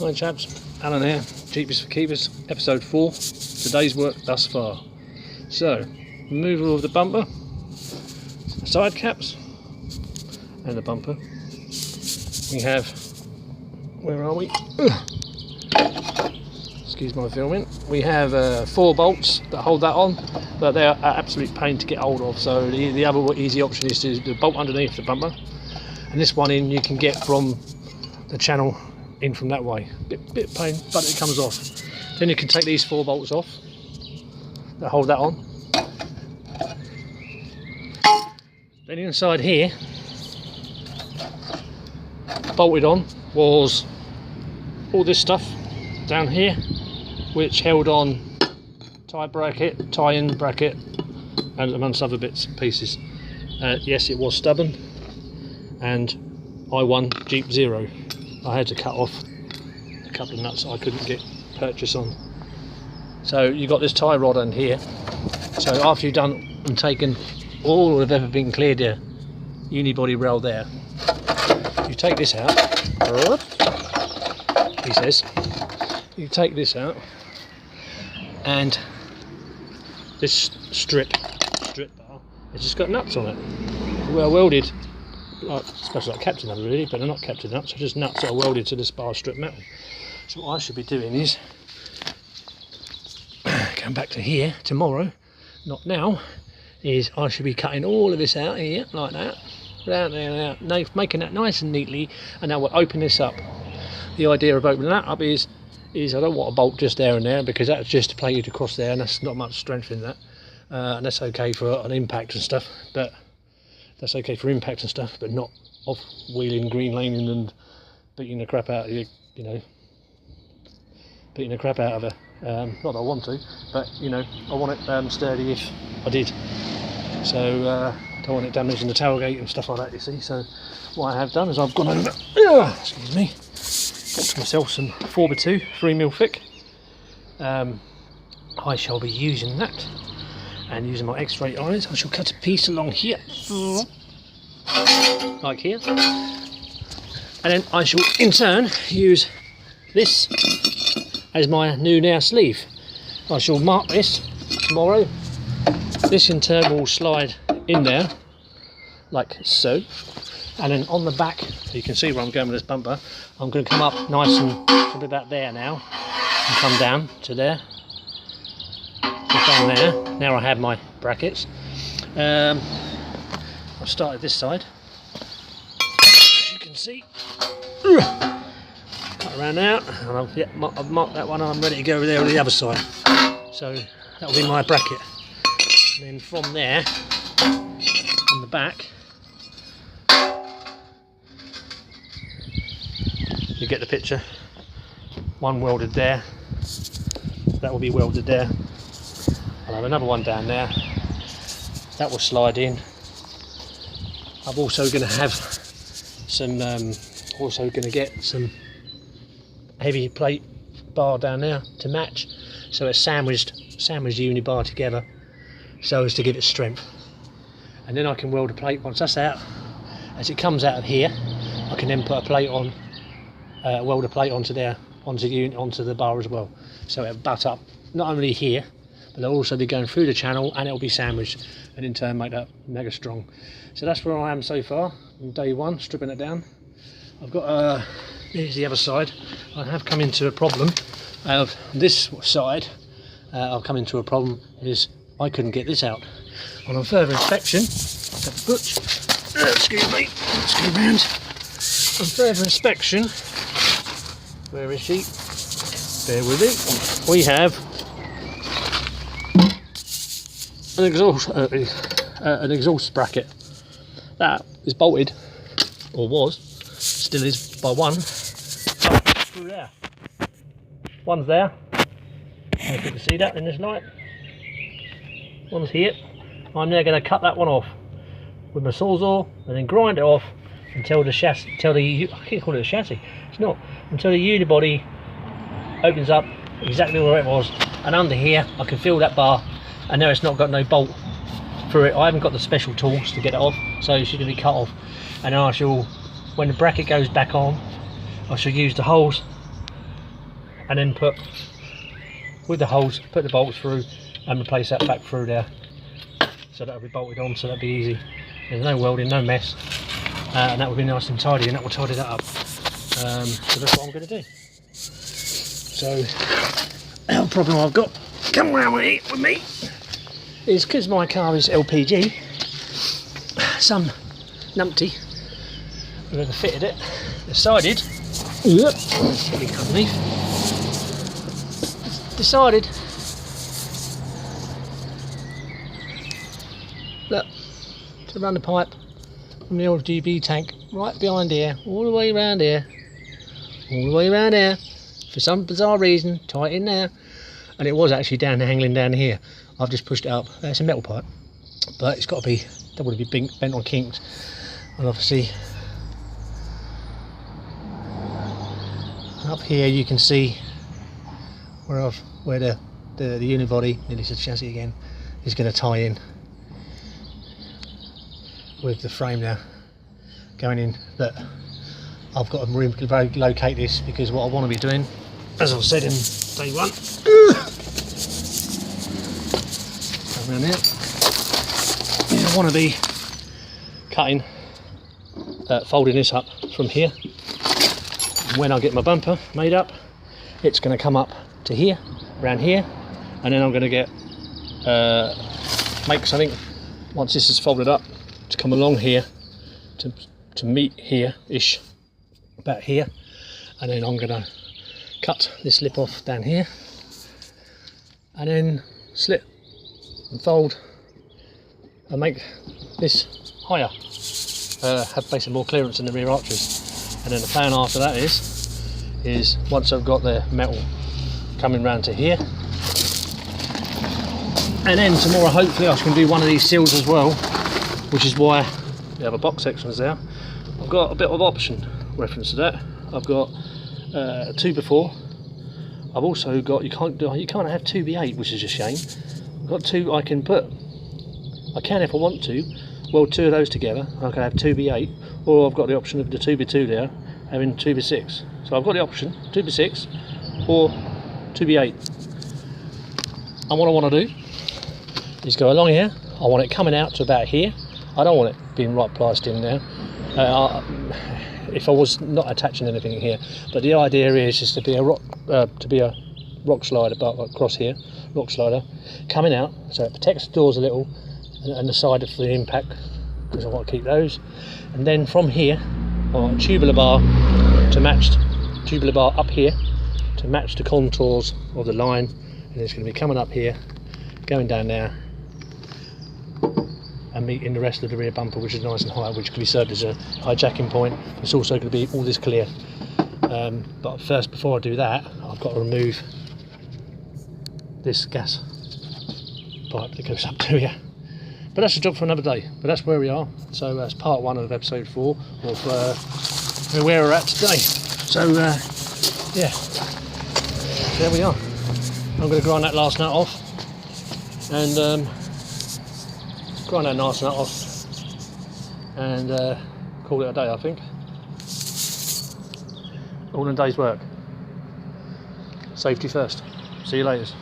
Hi chaps, Alan here, Jeepers4Keepers, episode 4, today's work thus far. So, removal of the bumper, side caps, and the bumper. We have, where are we? Excuse my filming. We have 4 bolts that hold that on, but they are an absolute pain to get hold of. So the other easy option is to bolt underneath the bumper, and this one in you can get from the channel in from that way. Bit pain, but it comes off. Then you can take these 4 bolts off that hold that on. Then inside here, bolted on, was all this stuff down here, which held on tie-in bracket, and amongst other bits and pieces. Yes, it was stubborn, and I won Jeep 0. I had to cut off a couple of nuts I couldn't get purchase on. So you got this tie rod in here. So after you've done and taken all that have ever been cleared here, unibody rail there, you take this out. He says you take this out, and this strip bar, it's just got nuts on it, well welded. Especially like captain nuts really, but they're not captain nuts, they're just nuts that are welded to the spar strip metal. So what I should be doing is going back to here tomorrow, not now, is I should be cutting all of this out here like that, round there, out, making that nice and neatly, and now we'll open this up. The idea of opening that up is I don't want a bolt just there and there, because that's just plated across there and that's not much strength in that, and that's okay for an impact and stuff, but that's okay for impact and stuff, but not off wheeling, green laning and beating the crap out of you, you know, beating the crap out of her. Not that I want to, but you know, I want it sturdy if I did. So I don't want it damaging the tailgate and stuff like that, you see. So what I have done is I've gone over, excuse me, got myself some 4x2 3mm thick. I shall be using that, and using my X-ray irons, I shall cut a piece along here, like here, and then I shall in turn use this as my new now sleeve. I shall mark this tomorrow. This in turn will slide in there like so, and then on the back, so you can see where I'm going with this bumper, I'm going to come up nice and probably about there now, and come down to there. Down there. Now I have my brackets. I've started this side, as you can see. Cut around now, and I've marked that one, and I'm ready to go over there on the other side. So that'll be my bracket. And then from there, on the back, you get the picture. One welded there. That will be welded there. I'll have another one down there, that will slide in. I'm also going to have some, get some heavy plate bar down there to match, so it's sandwiched unibar together, so as to give it strength. And then I can weld a plate once that's out. As it comes out of here, I can then put a plate on, weld a plate onto there, onto the bar as well, so it'll butt up not only here, but they'll also be going through the channel, and it'll be sandwiched, and in turn make that mega strong. So that's where I am so far on day 1, stripping it down. I've got here's the other side. I have come into a problem of this side. I've come into a problem is I couldn't get this out. On further inspection, excuse me, let's go round. On further inspection, where is she? Bear with it. We have an exhaust bracket that is bolted, or was, still is, by one screw there. One's there, if you can see that in this light. One's here. I'm now going to cut that one off with my sawzall, and then grind it off until the chassis, I can't call it a chassis, it's not, until the unibody opens up exactly where it was, and under here I can feel that bar. And now it's not got no bolt through it. I haven't got the special tools to get it off, so she's going to be cut off. And then I shall, when the bracket goes back on, I shall use the holes and then put with the holes, put the bolts through and replace that back through there, so that'll be bolted on, so that'll be easy. There's no welding, no mess, and that will be nice and tidy, and that will tidy that up. So that's what I'm going to do. So the problem I've got come around with me is because my car is LPG, some numpty, whoever fitted it, decided, decided, look, to run the pipe from the old GB tank right behind here, all the way around here, all the way around here, for some bizarre reason, tight in there, and it was actually down hanging down here. I've just pushed it up. It's a metal pipe, but it's got to be, don't want to be bent on kinks, and obviously up here you can see where the unibody, nearly said chassis again, is going to tie in with the frame now going in. But I've got a room to locate this, because what I want to be doing, as I've said in day one, around here, is I want to be cutting, folding this up from here. When I get my bumper made up, it's going to come up to here, around here, and then I'm going to get make something once this is folded up to come along here to meet here ish, about here, and then I'm going to cut this lip off down here, and then slit and fold and make this higher, have basically more clearance in the rear arches. And then the plan after that is once I've got the metal coming round to here, and then tomorrow hopefully I can do one of these seals as well, which is why the other box sections there. I've got a bit of option reference to that. I've got a 2x4. I've also got, you can't have 2x8, which is a shame. I've got two I can put. I can, if I want to, weld two of those together. I can have 2x8, or I've got the option of the 2x2 there, having 2x6. So I've got the option 2x6 or 2x8. And what I want to do is go along here. I want it coming out to about here. I don't want it being right placed in there. If I was not attaching anything here, but the idea is just to be a rock slider, but across here, rock slider coming out, so it protects the doors a little and the side of the impact, because I want to keep those. And then from here, I want a tubular bar to match, tubular bar up here to match the contours of the line, and it's going to be coming up here, going down there, and meeting the rest of the rear bumper, which is nice and high, which can be served as a hijacking point. It's also going to be all this clear. But first, before I do that, I've got to remove this gas pipe that goes up to here. But that's a job for another day. But that's where we are. So that's part 1 of episode 4 of where we're at today. So yeah, so there we are. I'm going to grind that last nut off, and grind that last nut off, and call it a day, I think. All in a day's work. Safety first. See you later.